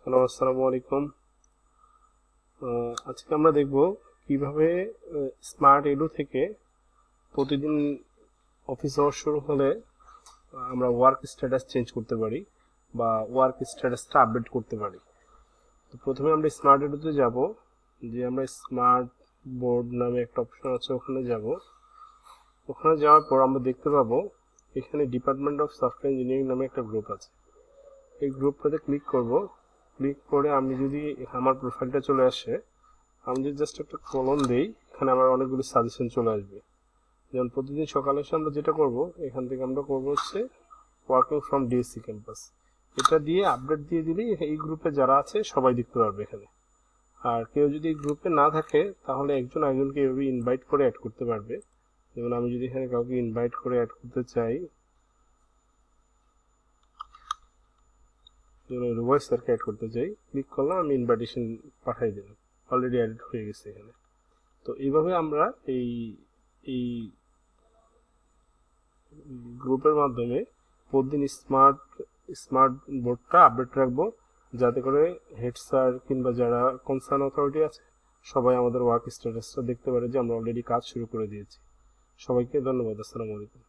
Hello, আসসালামু আলাইকুম। আজকে আমরা দেখব কিভাবে স্মার্ট এডু থেকে প্রতিদিন অফিস আওয়ার শুরু হলে আমরা ওয়ার্ক স্ট্যাটাস চেঞ্জ করতে পারি বা ওয়ার্ক স্ট্যাটাসটা আপডেট করতে পারি। তো প্রথমে আমরা স্মার্ট এডুতে যাব, যে আমরা স্মার্ট বোর্ড নামে একটা অপশন আছে, ওখানে যাব। ওখানে যাওয়ার পর আমরা দেখতে পাবো এখানে ডিপার্টমেন্ট অফ সফটওয়্যার ইঞ্জিনিয়ারিং নামে একটা গ্রুপ আছে। এই গ্রুপটাতে ক্লিক করব। ক্লিক করে আমি যদি আমার প্রোফাইলটা চলে আসে, আমি যদি জাস্ট একটা কলম দিই, এখানে আমার অনেকগুলো সাজেশন চলে আসবে। যেমন প্রতিদিন সকালে এসে আমরা যেটা করব, এখান থেকে আমরা করব হচ্ছে ওয়ার্কিং ফ্রম ডিএসসি ক্যাম্পাস। এটা দিয়ে আপডেট দিয়ে দিলেই এই গ্রুপে যারা আছে সবাই দেখতে পারবে এখানে। আর কেউ যদি এই গ্রুপে না থাকে, তাহলে একজন একজনকে এভাবে ইনভাইট করে অ্যাড করতে পারবে। যেমন আমি যদি এখানে কাউকে ইনভাইট করে অ্যাড করতে চাই, যেমন রুবাই স্যারকে অ্যাড করতে চাই, ক্লিক করলাম, আমি ইনভাইটেশন পাঠিয়ে দিলাম, অলরেডি অ্যাড হয়ে গেছে এখানে। তো এইভাবে আমরা এই এই গ্রুপের মাধ্যমে প্রতিদিন স্মার্ট বোর্ডটা আপডেট রাখবো, যাতে করে হেড স্যার কিংবা যারা কনসার্ন অথরিটি আছে সবাই আমাদের ওয়ার্ক স্ট্যাটাসটা দেখতে পারে যে আমরা অলরেডি কাজ শুরু করে দিয়েছি। সবাইকে ধন্যবাদ। আসসালামু আলাইকুম।